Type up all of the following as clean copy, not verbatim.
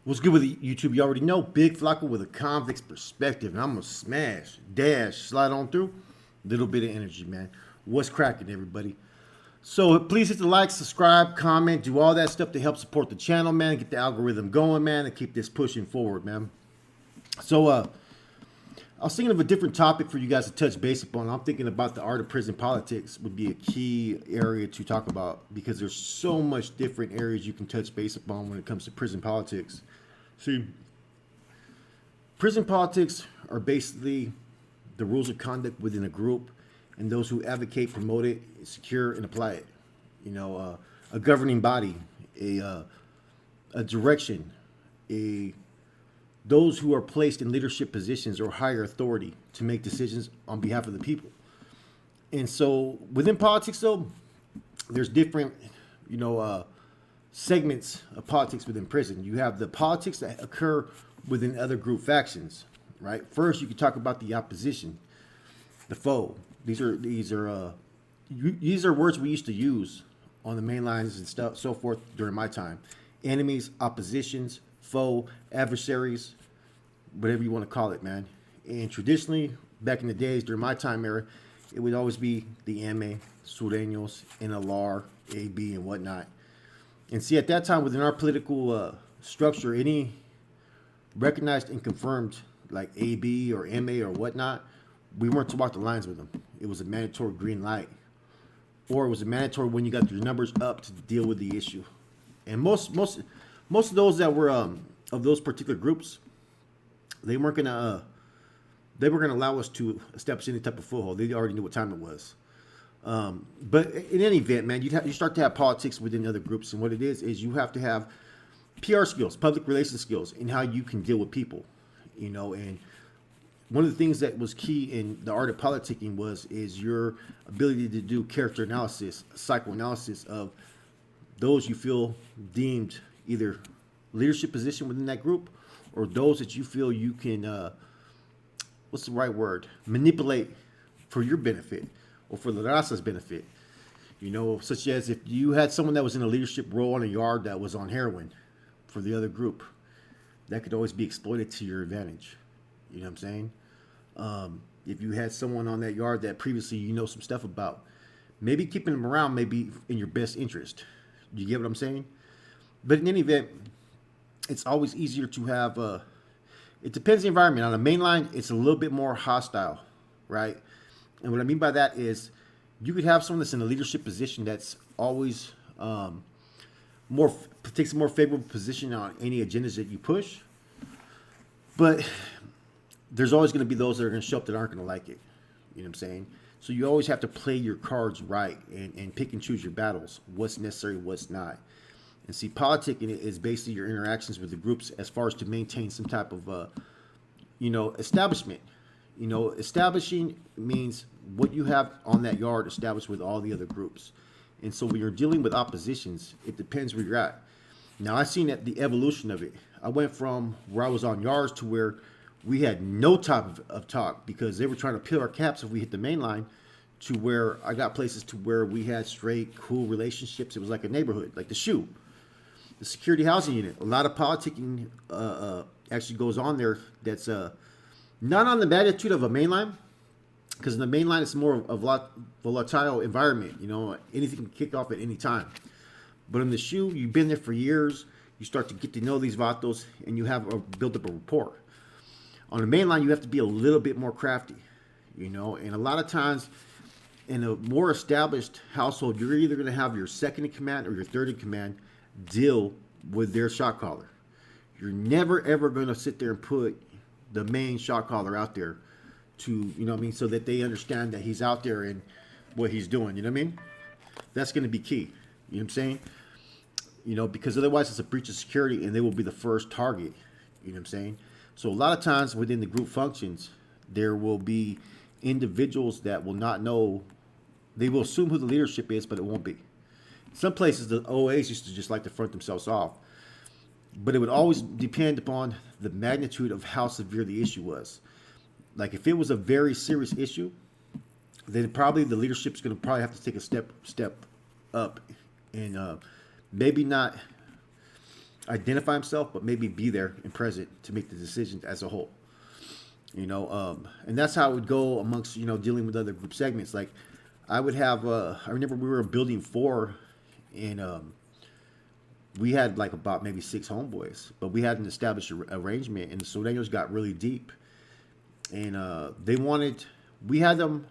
What's good with YouTube? You already know Big Flocka with a convict's perspective, and I'm gonna smash, dash, slide on through. Little bit of energy, man. What's cracking, everybody? So please hit the like, subscribe, comment, do all that stuff to help support the channel, man. Get the algorithm going, man, and keep this pushing forward, man. So I was thinking of a different topic for you guys to touch base upon. I'm thinking about the art of prison politics would be a key area to talk about because there's so much different areas you can touch base upon when it comes to prison politics. See, prison politics are basically the rules of conduct within a group and those who advocate, promote it, secure, and apply it. You know, a governing body, a direction, those who are placed in leadership positions or higher authority to make decisions on behalf of the people. And so within politics, though, there's different, segments of politics within prison. You have the politics that occur within other group factions, right? First, you can talk about the opposition, the foe. These are words we used to use on the main lines and stuff, so forth during my time. Enemies, oppositions, foe, adversaries, whatever you want to call it, man. And traditionally, back in the days during my time era, it would always be the MA, Sureños, NLR, AB, and whatnot. And see, at that time, within our political structure, any recognized and confirmed like AB or MA or whatnot, we weren't to walk the lines with them. It was a mandatory green light, or it was a mandatory when you got your numbers up to deal with the issue. And most of those that were of those particular groups, they were gonna allow us to establish any type of foothold. They already knew what time it was. But in any event, man, you start to have politics within other groups, and what it is you have to have PR skills, public relations skills, and how you can deal with people, And one of the things that was key in the art of politicking is your ability to do character analysis, psychoanalysis of those you feel deemed either leadership position within that group, or those that you feel you can, what's the right word, manipulate for your benefit or for the Raza's benefit. Such as if you had someone that was in a leadership role in a yard that was on heroin for the other group, that could always be exploited to your advantage. You know what I'm saying? If you had someone on that yard that previously some stuff about, maybe keeping them around may be in your best interest. You get what I'm saying? But in any event, it's always easier to have, it depends the environment. On the main line, it's a little bit more hostile, right? And what I mean by that is you could have someone that's in a leadership position that's always takes a more favorable position on any agendas that you push. But there's always going to be those that are going to show up that aren't going to like it. You know what I'm saying? So you always have to play your cards right and pick and choose your battles, what's necessary, what's not. And see, politicking is basically your interactions with the groups as far as to maintain some type of, establishment. Establishing means what you have on that yard established with all the other groups. And so when you're dealing with oppositions, it depends where you're at. Now, I've seen the evolution of it. I went from where I was on yards to where we had no type of talk because they were trying to peel our caps if we hit the main line, to where I got places to where we had straight, cool relationships. It was like a neighborhood, like the SHU, the security housing unit. A lot of politicking actually goes on there that's not on the magnitude of a mainline, because in the mainline it's more of a volatile environment. Anything can kick off at any time. But in the SHU, you've been there for years. You start to get to know these vatos, and you have build up a rapport. On the mainline, you have to be a little bit more crafty, And a lot of times, in a more established household, you're either going to have your second in command or your third in command deal with their shot caller. You're never ever going to sit there and put the main shot caller out there to, so that they understand that he's out there and what he's doing, That's going to be key, you know what I'm saying? Because otherwise it's a breach of security and they will be the first target, you know what I'm saying? So a lot of times within the group functions, there will be individuals that will not know, they will assume who the leadership is, but it won't be. Some places the OAs used to just like to front themselves off. But it would always depend upon the magnitude of how severe the issue was. Like if it was a very serious issue, then probably the leadership's going to probably have to take a step up and maybe not identify himself, but maybe be there and present to make the decisions as a whole. And that's how it would go amongst dealing with other group segments. Like I would have, I remember we were in building 4, and we had like about maybe 6 homeboys, but we had an established arrangement, and the Sureños got really deep, and we had them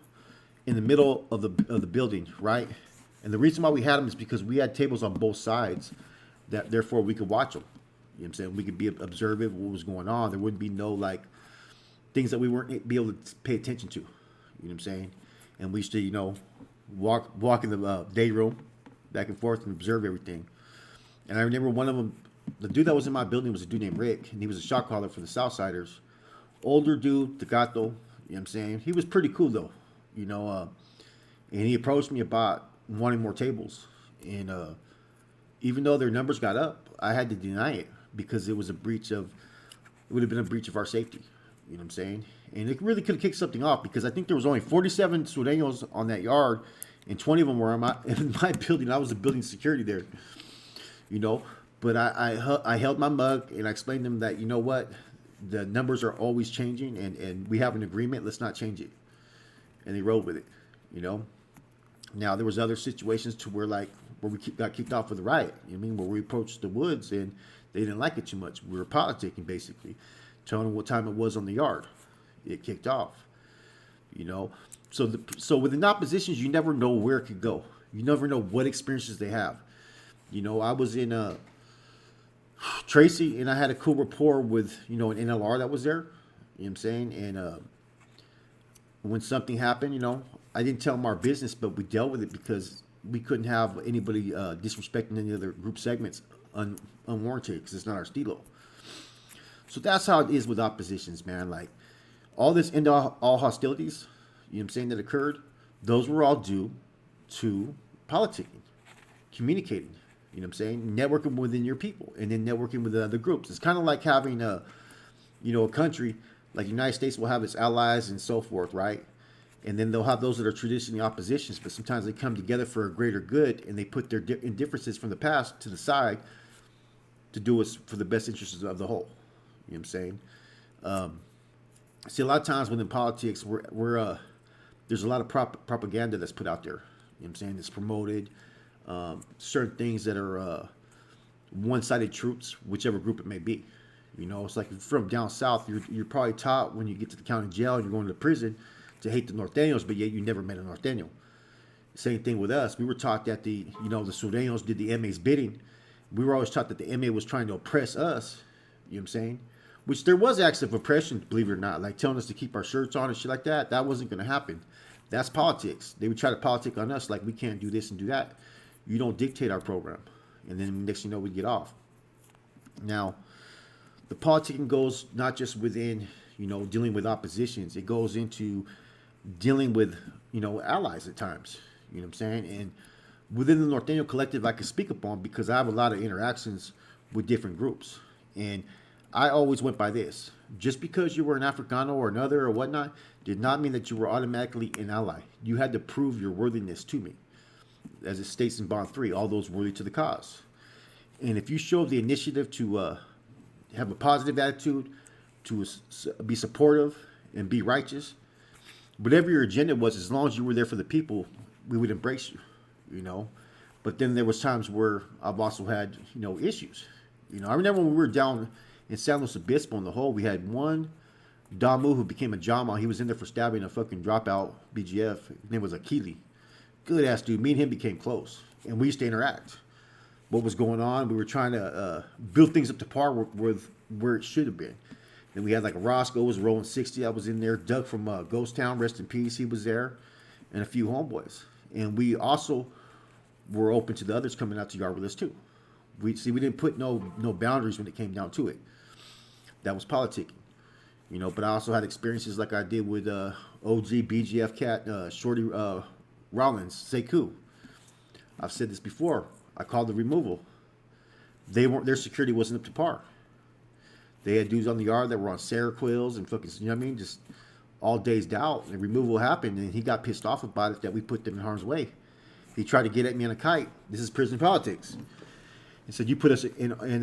in the middle of the building, right? And the reason why we had them is because we had tables on both sides, that therefore we could watch them. You know what I'm saying? We could be observant of what was going on. There wouldn't be no like things that we weren't be able to pay attention to. You know what I'm saying? And we used to, walk in the day room back and forth and observe everything. And I remember one of them, the dude that was in my building was a dude named Rick, and he was a shot caller for the Southsiders. Older dude, Tecato, you know what I'm saying? He was pretty cool though, and he approached me about wanting more tables. And even though their numbers got up, I had to deny it because it would have been a breach of our safety. You know what I'm saying? And it really could have kicked something off because I think there was only 47 Sureños on that yard, and 20 of them were in my building. I was the building security there, But I held my mug and I explained to them that, you know what, the numbers are always changing, and we have an agreement. Let's not change it. And they rode with it, Now there was other situations to where we got kicked off with the riot. Where we approached the woods and they didn't like it too much. We were politicking basically, telling them what time it was on the yard. It kicked off, So within oppositions, you never know where it could go. You never know what experiences they have. I was in Tracy, and I had a cool rapport with an NLR that was there. You know what I'm saying? And when something happened, I didn't tell them our business, but we dealt with it because we couldn't have anybody disrespecting any other group segments unwarranted because it's not our stilo. So that's how it is with oppositions, man. Like all this end all hostilities, that occurred, those were all due to politicking, communicating, networking within your people and then networking with the other groups. It's kind of like having a country like the United States will have its allies and so forth, right? And then they'll have those that are traditionally oppositions, but sometimes they come together for a greater good and they put their indifferences from the past to the side to do what's for the best interests of the whole. You know what I'm saying? See, a lot of times within politics, there's a lot of propaganda that's put out there. You know what I'm saying? It's promoted. Certain things that are one-sided truths, whichever group it may be. It's like from down south, you're probably taught when you get to the county jail and you're going to prison to hate the Norteños, but yet you never met a Norteño. Same thing with us. We were taught that the Sureños did the MA's bidding. We were always taught that the MA was trying to oppress us. You know what I'm saying? Which there was acts of oppression, believe it or not, like telling us to keep our shirts on and shit like that. That wasn't going to happen. That's politics. They would try to politic on us like we can't do this and do that. You don't dictate our program. And then next thing you know, we get off. Now, the politicking goes not just within, dealing with oppositions. It goes into dealing with, allies at times. You know what I'm saying? And within the Norteño collective, I can speak upon because I have a lot of interactions with different groups. And I always went by this. Just because you were an Africano or another or whatnot did not mean that you were automatically an ally. You had to prove your worthiness to me. As it states in Bond 3, all those worthy to the cause. And if you show the initiative to have a positive attitude, to be supportive and be righteous, whatever your agenda was, as long as you were there for the people, we would embrace you, But then there was times where I've also had, issues. I remember when we were down in San Luis Obispo in the hole, we had one Damu who became a Jama. He was in there for stabbing a fucking dropout BGF. His name was Akili. Good ass dude. Me and him became close, and we used to interact. What was going on? We were trying to build things up to par with where it should have been. Then we had like a Roscoe was rolling 60. I was in there. Doug from Ghost Town, rest in peace. He was there, and a few homeboys. And we also were open to the others coming out to yard with us too. We didn't put no boundaries when it came down to it. That was politicking, But I also had experiences like I did with OG BGF cat Shorty Rollins Sekou. I've said this before. I called the removal. Their security wasn't up to par. They had dudes on the yard that were on Seroquels and fucking, just all dazed out. And removal happened, and he got pissed off about it that we put them in harm's way. He tried to get at me on a kite. This is prison politics. He said, "You put us in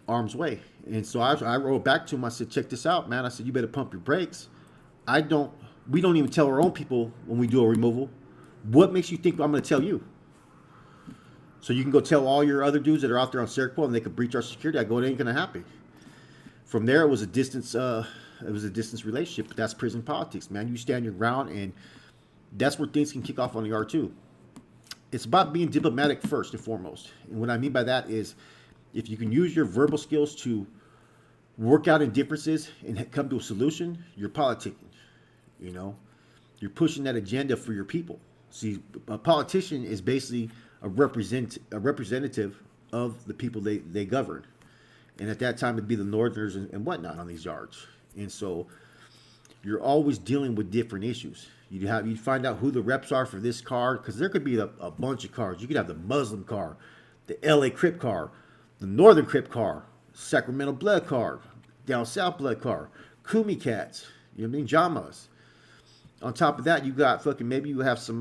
arm's way. And so I wrote back to him. I said, check this out, man. I said, you better pump your brakes. I don't. We don't even tell our own people when we do a removal. What makes you think I'm going to tell you? So you can go tell all your other dudes that are out there on Serco and they could breach our security. I go, it ain't going to happen. From there, it was a distance. It was a distance relationship. But that's prison politics, man. You stand your ground, and that's where things can kick off on the R2. It's about being diplomatic first and foremost. And what I mean by that is, if you can use your verbal skills to work out indifferences and come to a solution, you're politicking. You know, you're pushing that agenda for your people. See, a politician is basically a representative of the people they govern. And at that time, it'd be the Northerners and whatnot on these yards. And so you're always dealing with different issues. You find out who the reps are for this car, because there could be a bunch of cars. You could have the Muslim car, the LA Crip car, the Northern Crip car, Sacramento Blood car, down South Blood car, Kumi Cats, you know what I mean, Jamas. On top of that, you got fucking, maybe you have some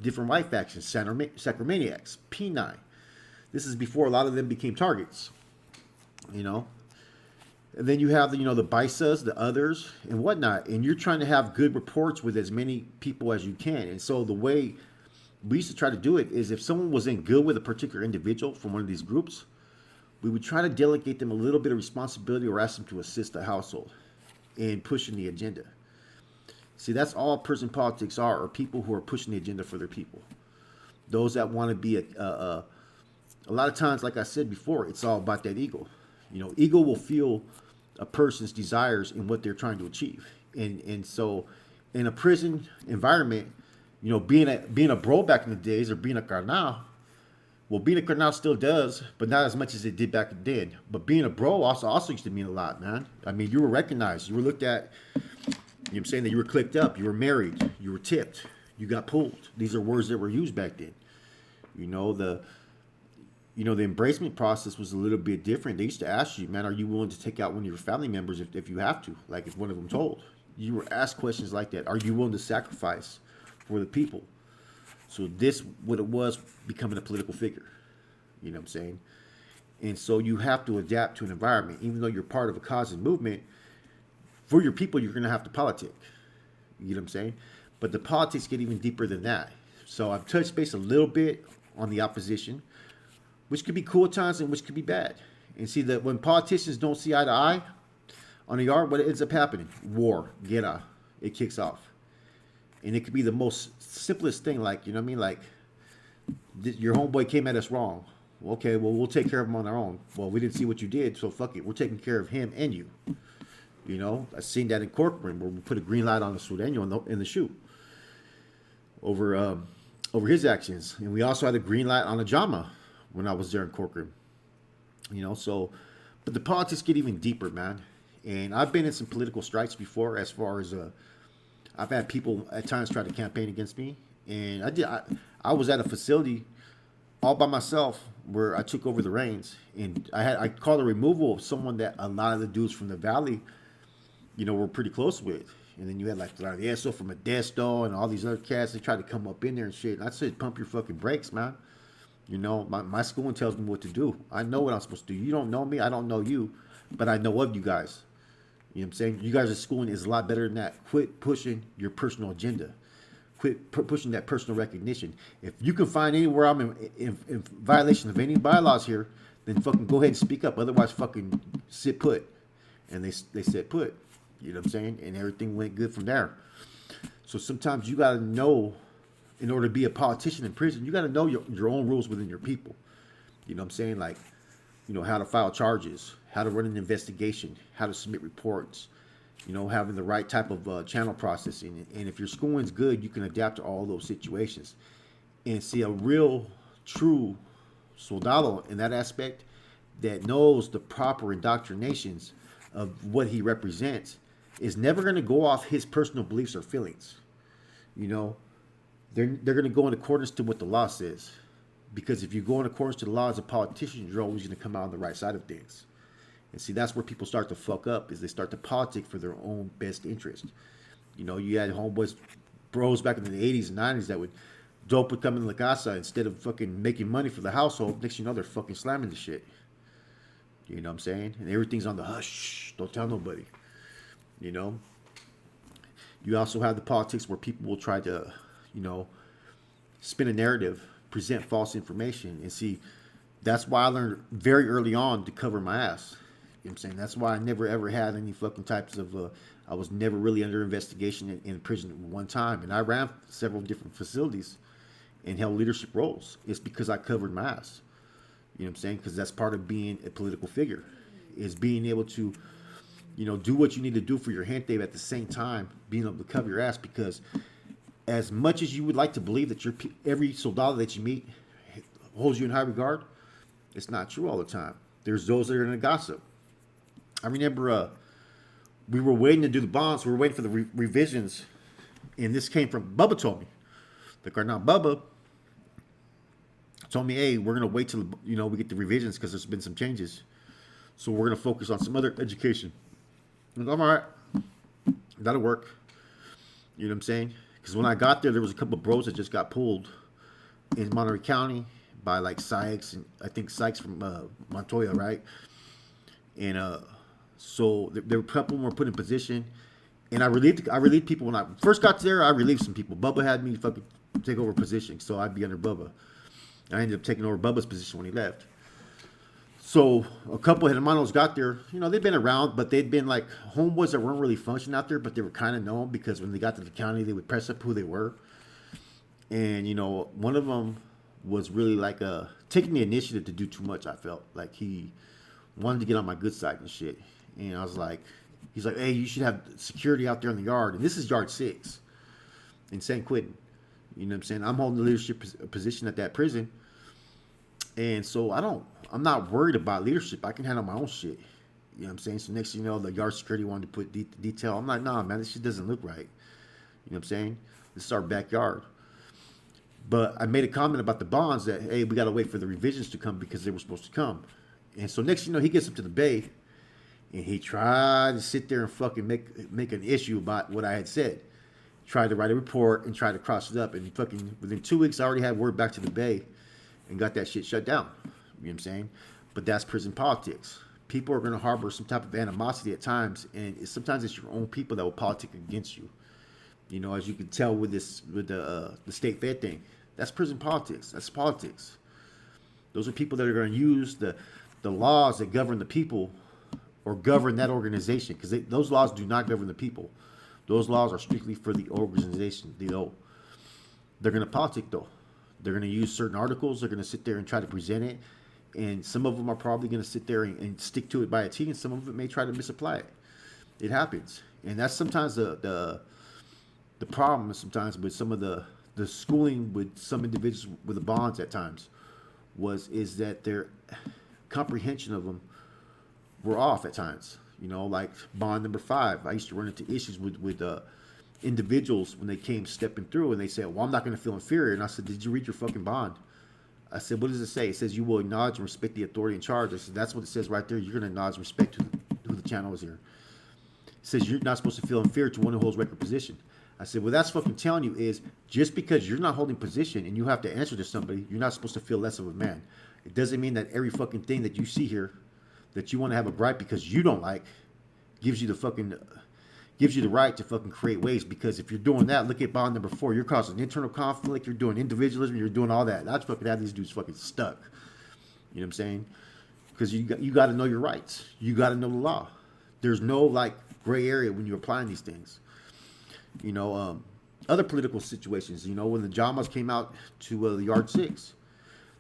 different white factions, Sacramaniacs, P9. This is before a lot of them became targets, you know. And then you have the, the BISAs, the others, and whatnot. And you're trying to have good reports with as many people as you can. And so the way we used to try to do it is, if someone was in good with a particular individual from one of these groups, we would try to delegate them a little bit of responsibility or ask them to assist the household in pushing the agenda. See, that's all prison politics are people who are pushing the agenda for their people. Those that want to be a lot of times, like I said before, it's all about that ego. Ego will fuel a person's desires in what they're trying to achieve. And so in a prison environment, being a bro back in the days, or being a carnal, well, being a carnal still does, but not as much as it did back then. But being a bro also used to mean a lot, man. I mean, you were recognized. You were looked at, I'm saying, that you were clicked up, you were married, you were tipped, you got pulled. These are words that were used back then. The embracement process was a little bit different. They used to ask you, man, are you willing to take out one of your family members if you have to? Like if one of them told. You were asked questions like that. Are you willing to sacrifice for the people? So this, what it was, becoming a political figure. You know what I'm saying? And so you have to adapt to an environment. Even though you're part of a cause and movement, for your people, you're going to have to politic. You know what I'm saying? But the politics get even deeper than that. So I've touched base a little bit on the opposition, which could be cool at times and which could be bad. And see that when politicians don't see eye to eye on the yard, what ends up happening? War, guerra, it kicks off. And it could be the most simplest thing, like, like your homeboy came at us wrong. Okay, well, we'll take care of him on our own. Well, we didn't see what you did, so fuck it. We're taking care of him and you. I've seen that in Corcoran, where we put a green light on the Sureño in the shoe over his actions. And we also had a green light on a Jama when I was there in Corcoran. But the politics get even deeper, man. And I've been in some political strikes before, as far as I've had people at times try to campaign against me. And I was at a facility all by myself where I took over the reins, and I called a removal of someone that a lot of the dudes from the valley, were pretty close with. And then you had like Eso from Modesto and all these other cats. They tried to come up in there and shit. And I said, pump your fucking brakes, man. My schooling tells me what to do. I know what I'm supposed to do. You don't know me. I don't know you. But I know of you guys. You know what I'm saying? You guys' schooling is a lot better than that. Quit pushing your personal agenda. Quit pushing that personal recognition. If you can find anywhere I'm in violation of any bylaws here, then fucking go ahead and speak up. Otherwise, fucking sit put. And they sit put. You know what I'm saying? And everything went good from there. So sometimes you got to know, in order to be a politician in prison, you got to know your own rules within your people. You know what I'm saying? Like, how to file charges, how to run an investigation, how to submit reports, having the right type of channel processing. And if your schooling's good, you can adapt to all those situations. And see, a real, true soldado in that aspect that knows the proper indoctrinations of what he represents is never going to go off his personal beliefs or feelings. They're going to go in accordance to what the law says. Because if you go in accordance to the law as a politician, you're always going to come out on the right side of things. And see, that's where people start to fuck up, is they start to politic for their own best interest. You had homeboys, bros back in the 80s and 90s that would come in La Casa instead of fucking making money for the household. Next thing you know, they're fucking slamming the shit. You know what I'm saying? And everything's on the hush. Don't tell nobody. You know? You also have the politics where people will try to, you know, spin a narrative, present false information. And see, that's why I learned very early on to cover my ass. You know what I'm saying? That's why I never ever had any fucking types of, I was never really under investigation in prison at one time. And I ran several different facilities and held leadership roles. It's because I covered my ass. You know what I'm saying? Because that's part of being a political figure, is being able to, you know, do what you need to do for your gente at the same time, being able to cover your ass. Because as much as you would like to believe that every soldado that you meet holds you in high regard, it's not true all the time. There's those that are going to gossip. I remember we were waiting to do the bonds. We were waiting for the revisions. And this came from Bubba told me. The Cardinal Bubba told me, hey, we're going to wait till, you know, we get the revisions because there's been some changes. So we're going to focus on some other education. I'm like, all right, that'll work. You know what I'm saying? Because when I got there was a couple of bros that just got pulled in Monterey County by like Sykes, and I think Sykes from Montoya, right? And so there were a couple more put in position. And I relieved people when I first got there. I relieved some people. Bubba had me fucking take over position, so I'd be under Bubba. I ended up taking over Bubba's position when he left. So a couple of hermanos got there. You know, they'd been around, but they'd been like homeboys that weren't really functioning out there, but they were kind of known because when they got to the county, they would press up who they were. And, you know, one of them was really like taking the initiative to do too much, I felt. Like he wanted to get on my good side and shit. And I was like, he's like, hey, you should have security out there in the yard. And this is yard 6 in San Quentin. You know what I'm saying? I'm holding the leadership position at that prison. And so I'm not worried about leadership. I can handle my own shit. You know what I'm saying? So next thing you know, the yard security wanted to put detail. I'm like, nah, man, this shit doesn't look right. You know what I'm saying? This is our backyard. But I made a comment about the bonds that, hey, we got to wait for the revisions to come because they were supposed to come. And so next thing you know, he gets up to the bay and he tried to sit there and fucking make an issue about what I had said. Tried to write a report and tried to cross it up. And fucking within 2 weeks, I already had word back to the bay and got that shit shut down. You know what I'm saying? But that's prison politics. People are going to harbor some type of animosity at times, and sometimes it's your own people that will politic against you. You know, as you can tell with the state fed thing, that's prison politics. That's politics. Those are people that are going to use the laws that govern the people or govern that organization, because those laws do not govern the people. Those laws are strictly for the organization. They're going to politic though. They're going to use certain articles. They're going to sit there and try to present it. And some of them are probably going to sit there and stick to it by a T, and some of them may try to misapply it. It happens. And that's sometimes the problem sometimes with some of the schooling with some individuals with the bonds at times is that their comprehension of them were off at times. You know, like bond number 5. I used to run into issues with individuals when they came stepping through, and they said, well, I'm not going to feel inferior. And I said, did you read your fucking bond? I said, what does it say? It says you will acknowledge and respect the authority in charge. I said, that's what it says right there. You're going to acknowledge and respect who the channel is here. It says you're not supposed to feel inferior to one who holds record position. I said, well, that's fucking telling you is just because you're not holding position and you have to answer to somebody, you're not supposed to feel less of a man. It doesn't mean that every fucking thing that you see here that you want to have a gripe because you don't like gives you the right to fucking create waves. Because if you're doing that, look at bond number 4. You're causing internal conflict. You're doing individualism. You're doing all that. That's fucking have these dudes fucking stuck. You know what I'm saying? Because you got to know your rights. You got to know the law. There's no like gray area when you're applying these things. You know, other political situations. You know, when the Jamas came out to the Yard 6,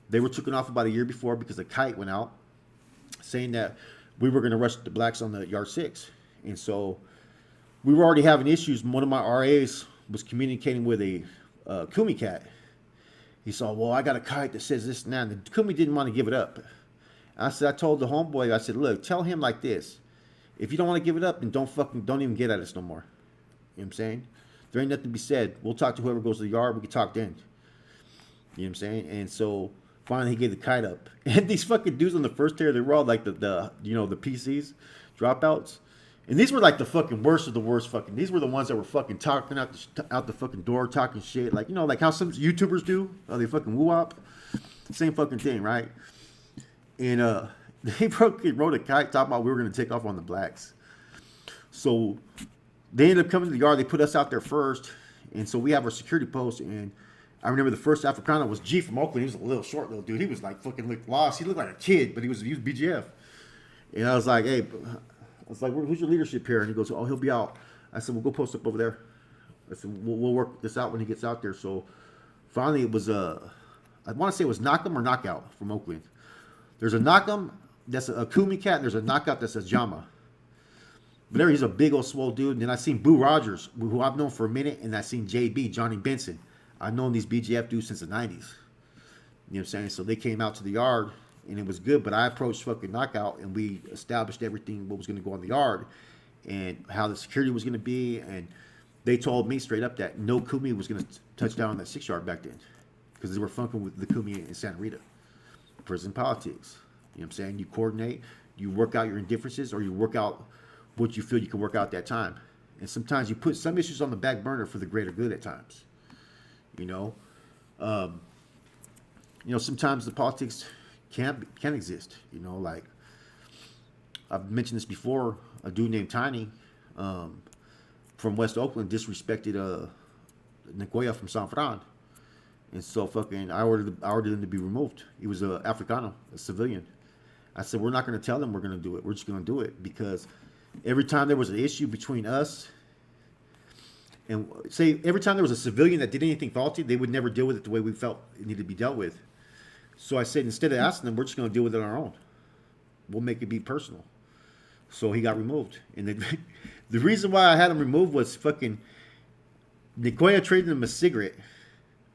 they were taken off about a year before because the kite went out, saying that we were going to rush the blacks on the Yard 6, and so we were already having issues. One of my RAs was communicating with a Kumi cat. He saw, well, I got a kite that says this and that. And the Kumi didn't want to give it up. I told the homeboy, I said, look, tell him like this. If you don't want to give it up, then don't even get at us no more. You know what I'm saying? There ain't nothing to be said. We'll talk to whoever goes to the yard. We can talk then. You know what I'm saying? And so finally he gave the kite up. And these fucking dudes on the first tier, they were all like the PCs, dropouts. And these were like the fucking worst of the worst fucking. These were the ones that were fucking talking out the fucking door, talking shit. Like, you know, like how some YouTubers do. They fucking woo-wop. Same fucking thing, right? And They fucking rode a kite talking about we were going to take off on the blacks. So they ended up coming to the yard. They put us out there first. And so we have our security post. And I remember the first Africana was G from Oakland. He was a little short little dude. He was like fucking looked lost. He looked like a kid, but he was BGF. And I was like, hey, who's your leadership here? And he goes, oh, he'll be out. I said, well, go post up over there. I said, we'll work this out when he gets out there. So finally it was I want to say it was knock 'em or knockout from Oakland. There's a knock 'em that's a Kumi cat, and there's a knockout that says Jama. But there he's a big old swole dude. And then I seen Boo Rogers, who I've known for a minute, and I seen JB, Johnny Benson. I've known these BGF dudes since the 90s. You know what I'm saying? So they came out to the yard, and it was good. But I approached fucking Knockout, and we established everything, what was going to go on the yard, and how the security was going to be. And they told me straight up that no Kumi was going to touch down on that 6 yard back then, because they were funking with the Kumi in Santa Rita. Prison politics. You know what I'm saying? You coordinate, you work out your indifferences, or you work out what you feel you can work out at that time. And sometimes you put some issues on the back burner for the greater good at times. Sometimes the politics can exist. Like I've mentioned this before. A dude named Tiny from West Oakland disrespected Nicoya from San Fran, and so fucking I ordered him to be removed. He was a Africano, a civilian. I said, we're not going to tell them we're going to do it. We're just going to do it because every time there was an issue between us, and say every time there was a civilian that did anything faulty, they would never deal with it the way we felt it needed to be dealt with. So I said, instead of asking them, we're just going to deal with it on our own. We'll make it be personal. So he got removed. And the reason why I had him removed was fucking Nicoya traded him a cigarette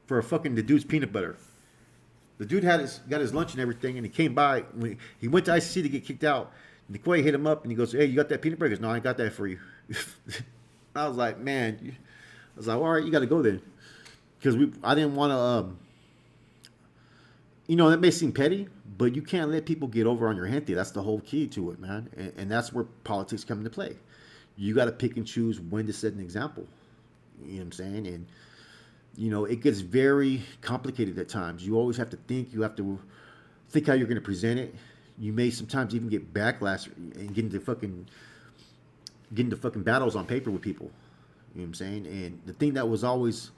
for the dude's peanut butter. The dude got his lunch and everything, and he came by. When he went to ICC to get kicked out, Nicoya hit him up, and he goes, hey, you got that peanut butter? He goes, no, I ain't got that for you. I was like, man. I was like, all right, you got to go then. Because I didn't want to, that may seem petty, but you can't let people get over on your gente. That's the whole key to it, man. And that's where politics come into play. You got to pick and choose when to set an example. You know what I'm saying? And, it gets very complicated at times. You always have to think. You have to think how you're going to present it. You may sometimes even get backlash and get into fucking battles on paper with people. You know what I'm saying? And the thing that was always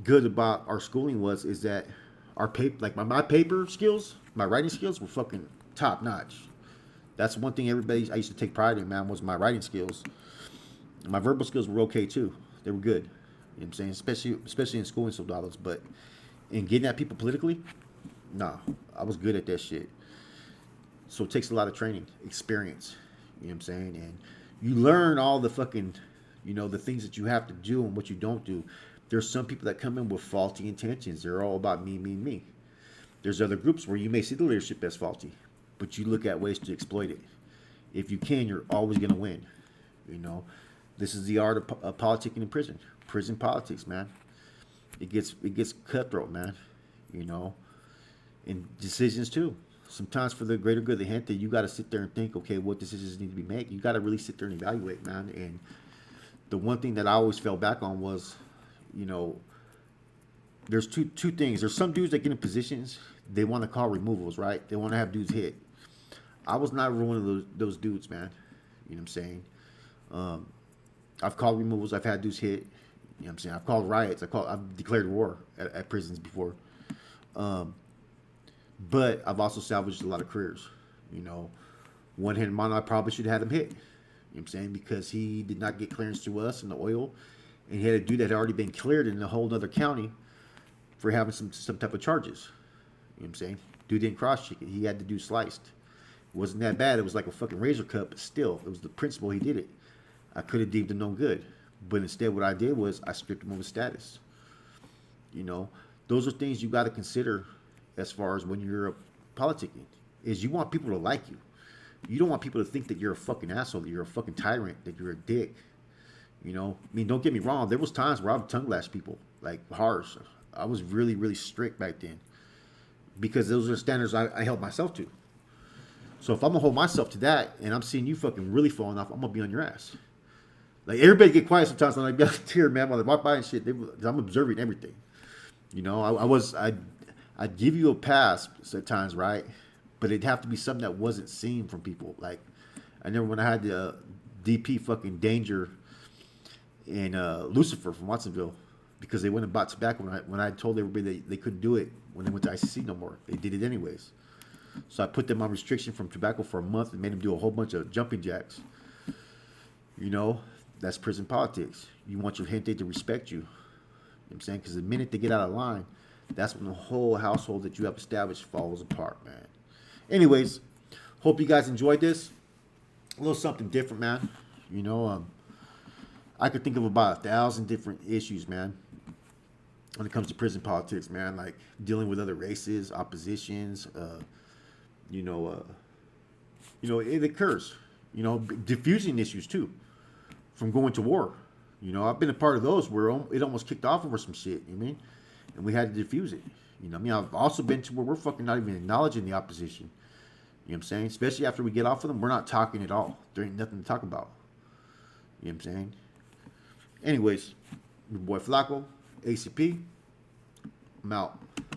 good about our schooling is that our paper, like my paper skills, my writing skills were fucking top notch. That's one thing I used to take pride in, man, was my writing skills. My verbal skills were okay too. They were good. You know what I'm saying? Especially in schooling soldados. But in getting at people politically, nah, I was good at that shit. So it takes a lot of training, experience. You know what I'm saying? And you learn all the fucking, the things that you have to do and what you don't do. There's some people that come in with faulty intentions. They're all about me, me, me. There's other groups where you may see the leadership as faulty, but you look at ways to exploit it. If you can, you're always going to win. This is the art of politicking in prison. Prison politics, man. It gets cutthroat, man. And decisions too. Sometimes for the greater good of the gente, you got to sit there and think, okay, what decisions need to be made. You got to really sit there and evaluate, man. And the one thing that I always fell back on was, there's two things. There's some dudes that get in positions, they want to call removals, right? They want to have dudes hit. I was not one of those dudes, man. You know what I'm saying? I've called removals. I've had dudes hit. You know what I'm saying? I've called riots. I've declared war at prisons before. But I've also salvaged a lot of careers. One hand man, I probably should have had him hit. You know what I'm saying? Because he did not get clearance to us in the oil. And he had a dude that had already been cleared in a whole other county for having some type of charges. You know what I'm saying? Dude didn't cross-check it. He had the dude sliced. It wasn't that bad. It was like a fucking razor cut, but still, it was the principle he did it. I could have deemed him no good. But instead what I did was I stripped him of his status. Those are things you got to consider as far as when you're politicking. Is you want people to like you. You don't want people to think that you're a fucking asshole, that you're a fucking tyrant, that you're a dick. Don't get me wrong. There was times where I would tongue lash people, like harsh. I was really, really strict back then because those are the standards I held myself to. So if I'm going to hold myself to that and I'm seeing you fucking really falling off, I'm going to be on your ass. Like, everybody get quiet sometimes. I'm like, tear, man, while they walk by and shit. I'm observing everything. I'd give you a pass at times, right? but it'd have to be something that wasn't seen from people. Like, I remember when I had the DP fucking Danger and Lucifer from Watsonville, because they went and bought tobacco when I told everybody they couldn't do it when they went to ICC no more. They did it anyways. So I put them on restriction from tobacco for a month and made them do a whole bunch of jumping jacks. You know, that's prison politics. You want your gente to respect you. You know what I'm saying? Because the minute they get out of line, that's when the whole household that you have established falls apart, man. Anyways, hope you guys enjoyed this. A little something different, man. You know, I could think of about 1,000 different issues, man, when it comes to prison politics, man. Like dealing with other races, oppositions, it occurs. You know, diffusing issues too, from going to war. You know, I've been a part of those where it almost kicked off over some shit. You know what I mean? And we had to diffuse it. You know what I mean? I've also been to where we're fucking not even acknowledging the opposition. You know what I'm saying? Especially after we get off of them, we're not talking at all. There ain't nothing to talk about. You know what I'm saying? Anyways, your boy Flacco, ACP, I'm out.